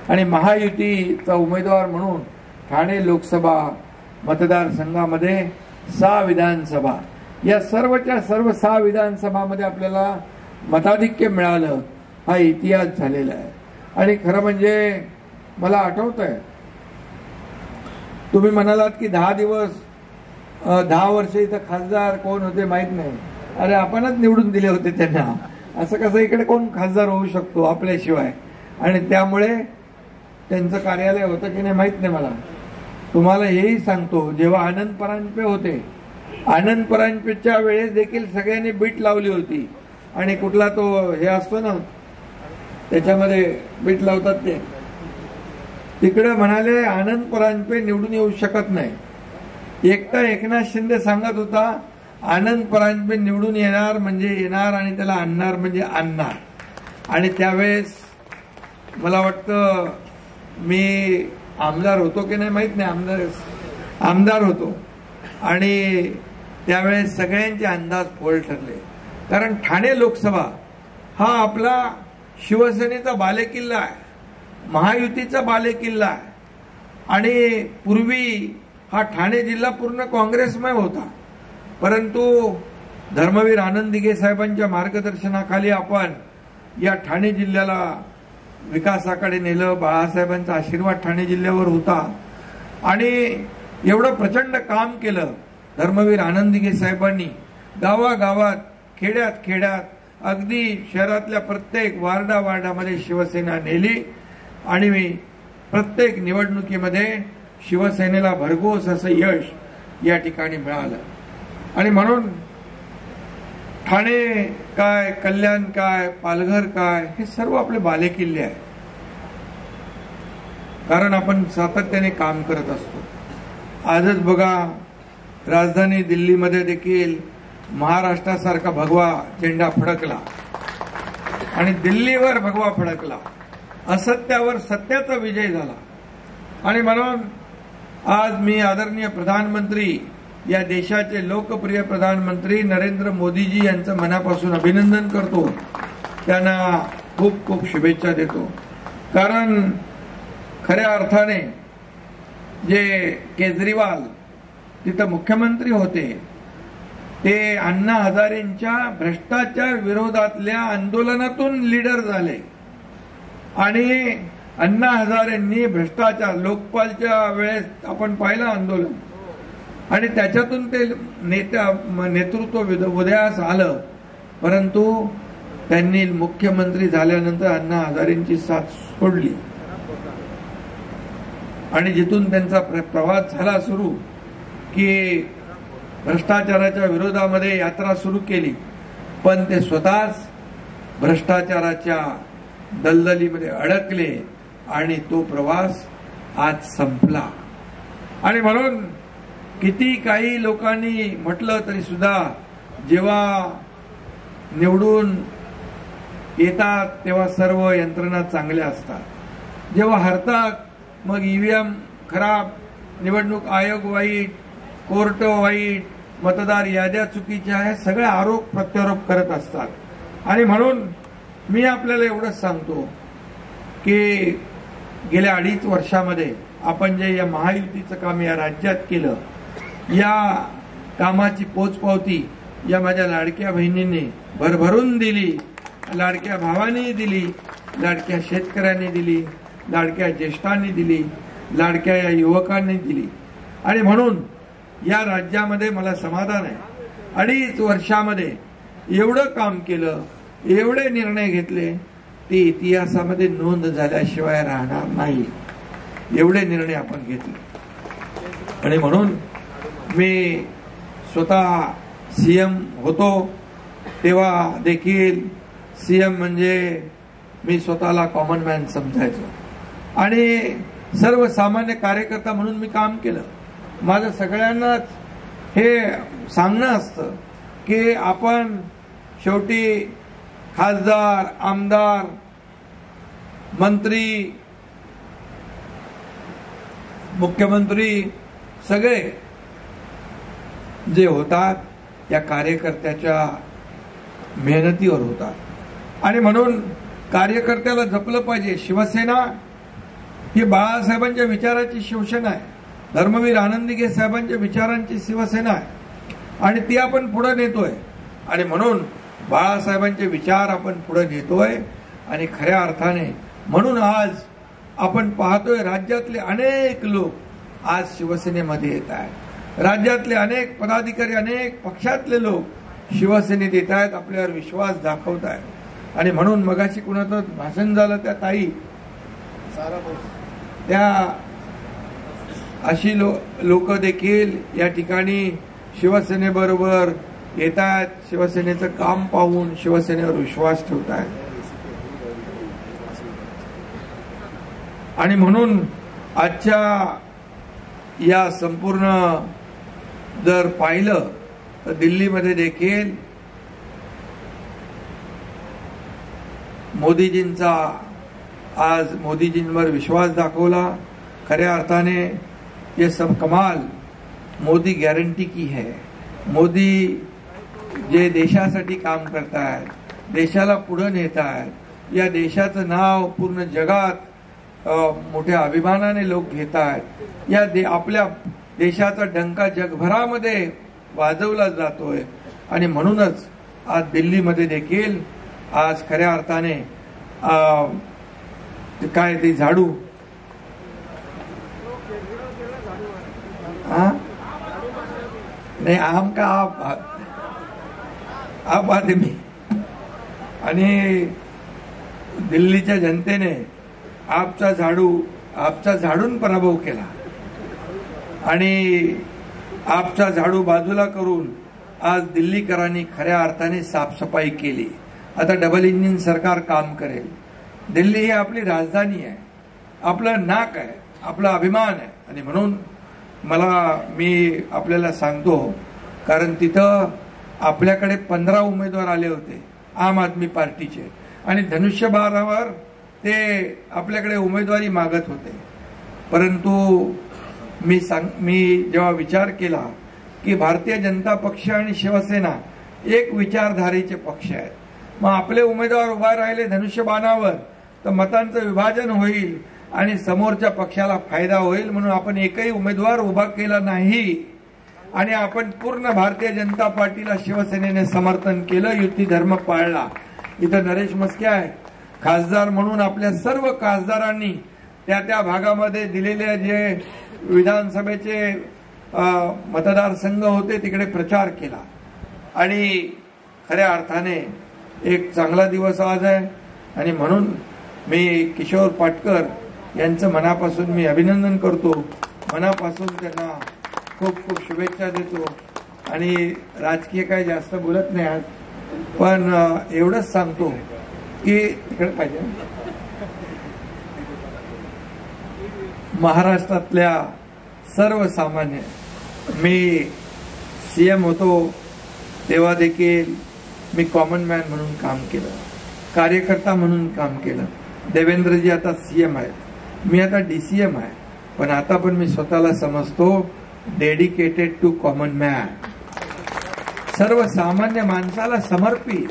आणि महायुतीचा उमेदवार म्हणून ठाणे लोकसभा मतदारसंघामध्ये 6 विधानसभा, या सर्वच्या सर्व 6 विधानसभामध्ये आपल्याला मताधिक्य मिळालं, हा इतिहास झालेला आहे. आणि खरं म्हणजे मला आठवतंय, तुम्ही म्हणालात की 10 वर्ष इथं खासदार कोण होते माहित नाही. अरे आपणच निवडून दिले होते त्यांना. असं कसं इकडे कोण खासदार होऊ शकतो आपल्याशिवाय? आणि त्यामुळे त्यांचं कार्यालय होतं की नाही माहित नाही मला. तुम्हाला हेही सांगतो, जेव्हा आनंद परांजपे होते, आनंद परांजपेच्या वेळेस देखील सगळ्यांनी बीट लावली होती. आणि कुठला तो हे असतो ना, त्याच्यामध्ये बीट लावतात ते, तिकडे म्हणाले आनंद परांजपे निवडून येऊ शकत नाही. एकटा एकनाथ शिंदे सांगत होता आनंद परांजपे निवडून येणार म्हणजे येणार आणि त्याला आणणार म्हणजे आणणार. आणि त्यावेळेस मला वाटतं मी आमदार होतो की नाही माहित नाही, आमदार होतो. आणि त्यावेळेस सगळ्यांचे अंदाज फोल ठरले. कारण ठाणे लोकसभा हा आपला शिवसेनेचा बालेकिल्ला आहे, महायुतीचा बालेकिल्ला आहे. आणि पूर्वी हा ठाणे जिल्हा पूर्ण काँग्रेसमय होता. परंतु धर्मवीर आनंद दिघे साहेबांच्या मार्गदर्शनाखाली आपण या ठाणे जिल्ह्याला विकासाकडे नेलं. बाळासाहेबांचा आशीर्वाद ठाणे जिल्ह्यावर होता आणि एवढं प्रचंड काम केलं धर्मवीर आनंद दिघे साहेबांनी. गावागावात, खेड्यात खेड्यात, अगदी शहरातल्या प्रत्येक वार्डामध्ये शिवसेना नेली आणि प्रत्येक निवडणुकीमध्ये शिवसेनेला भरघोस असं यश या ठिकाणी मिळालं. आणि म्हणून ठाणे काय, कल्याण काय, पालघर काय, हे सर्व आपले बालेकिल्ले आहेत. कारण आपण सातत्याने काम करत असतो. आजच बघा, राजधानी दिल्लीमध्ये देखील महाराष्ट्रासारखा भगवा झेंडा फडकला आणि दिल्लीवर भगवा फडकला. असत्यावर सत्याचा विजय झाला. आणि म्हणून आज मी आदरणीय प्रधानमंत्री, या देशाचे लोकप्रिय प्रधानमंत्री नरेंद्र मोदीजी यांचं मनापासून अभिनंदन करतो. त्यांना खूप खूप शुभेच्छा देतो. कारण खऱ्या अर्थाने जे केजरीवाल तिथं मुख्यमंत्री होते, ते अण्णा हजारेंच्या भ्रष्टाचार विरोधातल्या आंदोलनातून लीडर झाले. आणि अण्णा हजारेंनी भ्रष्टाचार, लोकपालच्या वेळेस आपण पाहिलं आंदोलन, आणि त्याच्यातून ते नेतृत्व उदयास आलं. परंतु त्यांनी मुख्यमंत्री झाल्यानंतर अण्णा हजारेंची साथ सोडली आणि जिथून त्यांचा प्रवास झाला सुरू, की भ्रष्टाचाराच्या विरोधामध्ये यात्रा सुरू केली. पण ते स्वतःच भ्रष्टाचाराच्या दलदलीमध्ये अडकले आणि तो प्रवास आज संपला. आणि म्हणून किती काही लोकांनी म्हटलं तरी सुद्धा जेव्हा निवडून येतात तेव्हा सर्व यंत्रणा चांगल्या असतात. जेव्हा हरतात मग ईव्हीएम खराब, निवडणूक आयोग वाईट, कोर्ट वाईट, मतदार याद्या चुकीच्या, हे सगळे आरोप प्रत्यारोप करत असतात. आणि म्हणून मी आपल्याला एवढंच सांगतो की गेल्या 2.5 वर्षामध्ये आपण जे या महायुतीचं काम या राज्यात केलं, या कामाची पोचपावती या माझ्या लाडक्या बहिणींनी भरभरून दिली, लाडक्या भावांनी दिली, लाडक्या शेतकऱ्यांनी दिली, लाडक्या ज्येष्ठांनी दिली, लाडक्या या युवकांनी दिली. आणि म्हणून या राज्यामध्ये मला समाधान आहे. 2.5 वर्षामध्ये एवढं काम केलं, एवढे निर्णय घेतले, ते इतिहासामध्ये नोंद झाल्याशिवाय राहणार नाही. एवढे निर्णय आपण घेतले. आणि म्हणून मी स्वतः सीएम होतो तेव्हा देखील सीएम म्हणजे मी स्वतःला कॉमन मॅन समजायचो आणि सर्वसामान्य कार्यकर्ता म्हणून मी काम केलं. माझं सगळ्यांनाच हे सांगणं असतं की आपण शेवटी खासदार, आमदार, मंत्री, मुख्यमंत्री सगळे जे होतात त्या कार्यकर्त्याच्या मेहनतीवर होतात. आणि म्हणून कार्यकर्त्याला जपलं पाहिजे. शिवसेना ही बाळासाहेबांच्या विचाराची शिवसेना आहे, धर्मवीर आनंदीगे साहेबांच्या विचारांची शिवसेना आहे आणि ती आपण पुढे नेतोय. आणि म्हणून बाळासाहेबांचे विचार आपण पुढे नेतोय आणि खऱ्या अर्थाने म्हणून आज आपण पाहतोय राज्यातले अनेक लोक आज शिवसेनेमध्ये येत आहेत. राज्यातले अनेक पदाधिकारी, अनेक पक्षातले लोक शिवसेनेत येत आहेत, आपल्यावर विश्वास दाखवत आहेत. आणि म्हणून मगाशी कुणाचं भाषण झालं त्या ताई, त्या अशी लोक देखील या ठिकाणी शिवसेनेबरोबर येत आहेत, शिवसेनेचं काम पाहून शिवसेनेवर विश्वास ठेवत आहेत. आणि म्हणून आजच्या या संपूर्ण जर पाहिलं तर दिल्लीमध्ये देखील मोदीजींचा आज मोदीजींवर विश्वास दाखवला. खऱ्या अर्थाने ये सब कमाल मोदी गॅरंटी की है. मोदी जे देशासाठी काम करतायत, देशाला पुढे नेत आहेत, या देशाचं नाव पूर्ण जगात मोठ्या अभिमानाने लोक घेत आहेत. या आपल्या देशाचा डंका जगभरामध्ये वाजवला जातोय आणि म्हणूनच आज दिल्लीमध्ये देखील आज खऱ्या अर्थाने काय ते झाडू नाही आम का आप आदमी आणि दिल्लीच्या जनतेने आपचा झाडून पराभव केला आणि आपचा झाडू बाजूला करून आज दिल्लीकरांनी खऱ्या अर्थाने साफसफाई केली. आता डबल इंजिन सरकार काम करेल. दिल्ली ही आपली राजधानी आहे, आपलं नाक आहे, आपला अभिमान आहे. आणि म्हणून मी आपल्याला सांगतो, कारण तिथं आपल्याकडे 15 उमेदवार आले होते आम आदमी पार्टीचे आणि धनुष्यबाणावर ते आपल्याकडे उमेदवारी मागत होते. परंतु मी जेव्हा विचार केला की भारतीय जनता पक्ष आणि शिवसेना एक विचारधारेचे पक्ष आहेत, मग आपले उमेदवार उभा राहिले धनुष्यबाणावर तर मतांचं विभाजन होईल आणि समोरच्या पक्षाला फायदा होईल. म्हणून आपण एकही उमेदवार उभा केला नाही आणि आपण पूर्ण भारतीय जनता पार्टीला शिवसेनेने समर्थन केलं, युती धर्म पाळला. इथं नरेश मस्के आहे खासदार म्हणून. आपल्या सर्व खासदारांनी त्या भागामध्ये दिलेले जे विधानसभेचे मतदारसंघ होते तिकडे प्रचार केला आणि खऱ्या अर्थाने एक चांगला दिवस आज आहे. आणि म्हणून मी किशोर पाटकर यांचं मनापासून मी अभिनंदन करतो, मनापासून त्यांना खूप खूप शुभेच्छा देतो. आणि राजकीय काही जास्त बोलत नाही आज, पण एवढंच सांगतो की तिकडे पाहिजे महाराष्ट्रातल्या सर्वसामान्य, मी सीएम होतो तेव्हा देखील मी कॉमन मॅन म्हणून काम केलं, कार्यकर्ता म्हणून काम केलं. देवेंद्रजी आता सीएम आहेत, मी आता डीसीएम आहे, पण आता पण मी स्वतःला समजतो डेडिकेटेड टू कॉमन मॅन, सर्वसामान्य माणसाला समर्पित.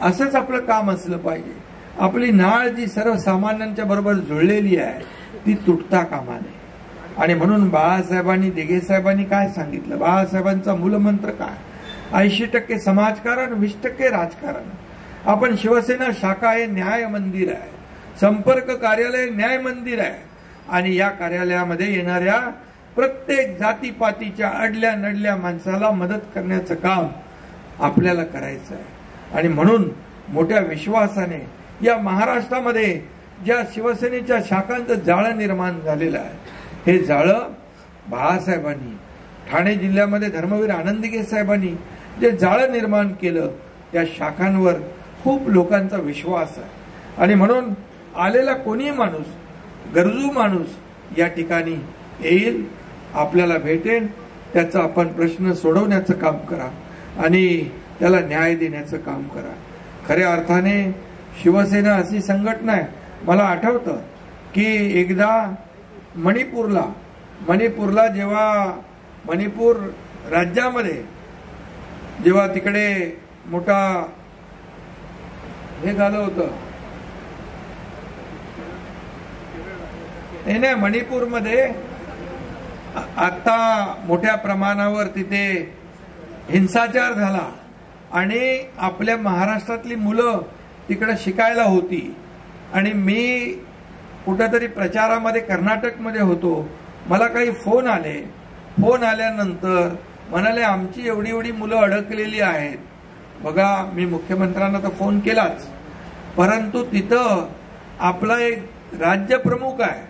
असंच आपलं काम असलं पाहिजे. आपली नाळ जी सर्वसामान्यांच्या बरोबर जुळलेली आहे ती तुटता कामा नये. आणि म्हणून बाळासाहेबांनी, दिघे साहेबांनी काय सांगितलं, बाळासाहेबांचा मूलमंत्र काय, 80% समाजकारण, 20% राजकारण. आपण शिवसेना शाखा हे न्याय मंदिर आहे, संपर्क कार्यालय न्याय मंदिर आहे आणि या कार्यालयामध्ये येणाऱ्या प्रत्येक जातीपातीच्या अडल्या नडल्या माणसाला मदत करण्याचं काम आपल्याला करायचं आहे. आणि म्हणून मोठ्या विश्वासाने या महाराष्ट्रामध्ये ज्या शिवसेनेच्या शाखांचं जाळं निर्माण झालेलं आहे, हे जाळं बाळासाहेबांनी, ठाणे जिल्ह्यामध्ये धर्मवीर आनंदीगे साहेबांनी जे जाळं निर्माण केलं त्या शाखांवर खूप लोकांचा विश्वास आहे. आणि म्हणून आलेला कोणी माणूस, गरजू माणूस या ठिकाणी येईल, आपल्याला भेटेल, त्याचा आपण प्रश्न सोडवण्याचं काम करा आणि त्याला न्याय देण्याचं काम करा. खऱ्या अर्थाने शिवसेना अशी संघटना आहे. मला आठवतं की एकदा मणिपूरला जेव्हा मणिपूर राज्यामध्ये जेव्हा तिकडे मोठा हे झालं होतं, नाही, मणिपूरमध्ये आता मोठ्या प्रमाणावर तिथे हिंसाचार झाला आणि आपल्या महाराष्ट्रातली मुलं तिकडे शिकायला होती आणि मी कुठेतरी प्रचारामध्ये कर्नाटकमध्ये होतो. मला काही फोन आल्यानंतर म्हणाले आमची एवढी एवढी मुलं अडकलेली आहेत. बघा, मी मुख्यमंत्र्यांना तर फोन केलाच, परंतु तिथं आपला एक राज्यप्रमुख आहे,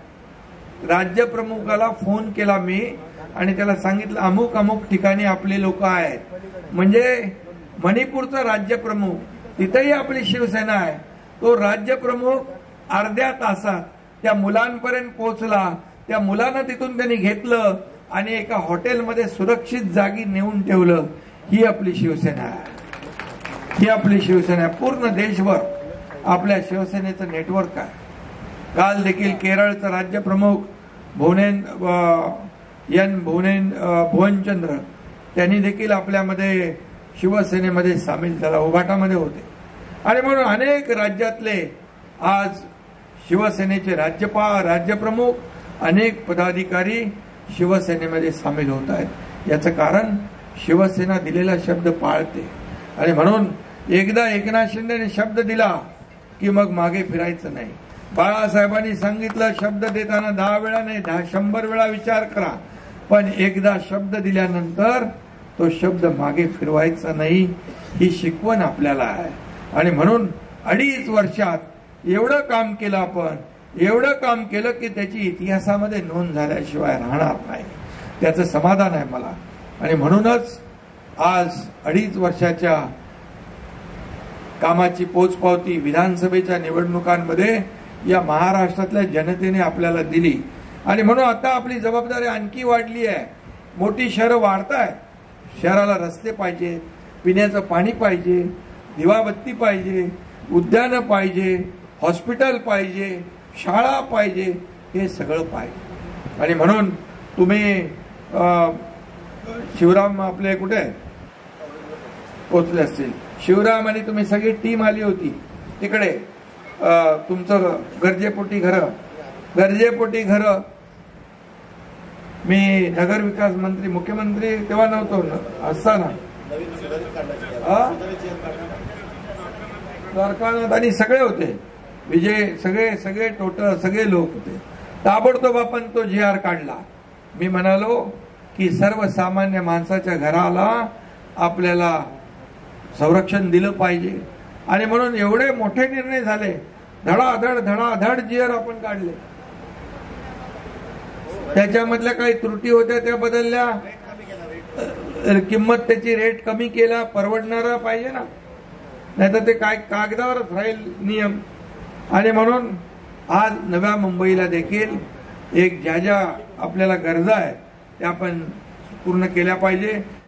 राज्यप्रमुखाला फोन केला मी आणि त्याला सांगितलं अमुक अमुक ठिकाणी आपले लोक आहेत. म्हणजे मणिपूरचा राज्यप्रमुख, तिथेही आपली शिवसेना आहे, तो राज्यप्रमुख अर्ध्या तासात त्या मुलांपर्यंत पोहोचला. त्या मुलांना तिथून त्यांनी घेतलं आणि एका हॉटेलमध्ये सुरक्षित जागी नेऊन ठेवलं. ही आपली शिवसेना आहे, ही आपली शिवसेना आहे. पूर्ण देशभर आपल्या शिवसेनेचं नेटवर्क आहे. काल देखील केरळचा राज्यप्रमुख भुवनचंद्र त्यांनी देखील आपल्यामध्ये शिवसेनेमध्ये सामील झाला, उभाटामध्ये होते. आणि म्हणून अनेक राज्यातले आज शिवसेनेचे राज्यप्रमुख, अनेक पदाधिकारी शिवसेनेमध्ये सामील होत आहेत. याचं कारण शिवसेना दिलेला शब्द पाळते आणि म्हणून एकदा एकनाथ शिंदेने शब्द दिला की मग मागे फिरायचं नाही. बाळासाहेबांनी सांगितलं शब्द देताना 10 वेळा नाही 100 वेळा विचार करा, पण एकदा शब्द दिल्यानंतर तो शब्द मागे फिरवायचा नाही. ही शिकवण आपल्याला आहे. आणि म्हणून 2.5 वर्षात एवढं काम केलं आपण, एवढं काम केलं की त्याची इतिहासामध्ये नोंद झाल्याशिवाय राहणार नाही. त्याचं समाधान आहे मला. आणि म्हणूनच आज 2.5 वर्षाच्या कामाची पोचपावती विधानसभेच्या निवडणुकांमध्ये या महाराष्ट्रातल्या जनतेने आपल्याला दिली. आणि म्हणून आता आपली जबाबदारी आणखी वाढली आहे. मोठी शहरं वाढतायत, शहराला रस्ते पाहिजे, पिण्याचं पाणी पाहिजे, दिवाबत्ती पाहिजे, उद्यानं पाहिजे, हॉस्पिटल पाहिजे, शाळा पाहिजे, हे सगळं पाहिजे. आणि म्हणून तुम्ही शिवराम आपले कुठे पोचले असतील, शिवराम आणि तुम्ही सगळी टीम आली होती तिकडे. तुमचं गरजेपोटी घरं मी नगर विकास मंत्री, मुख्यमंत्री तेव्हा नव्हतो असताना द्वारकानाथ आणि सगळे होते, विजय, सगळे टोटल सगळे लोक होते. ताबडतोब आपण तो GR काढला. मी म्हणालो की सर्वसामान्य माणसाच्या घराला आपल्याला संरक्षण दिलं पाहिजे. आणि म्हणून एवढे मोठे निर्णय झाले, धडाधड GR आपण काढले. त्याच्यामधल्या काही त्रुटी होत्या त्या बदलल्या, किंमत त्याची रेट कमी केला, परवडणारा पाहिजे ना, नाहीतर ते काय कागदावरच राहील नियम. आणि म्हणून आज नव्या मुंबईला देखील ज्या आपल्याला गरजा आहेत त्या आपण पूर्ण केल्या पाहिजे.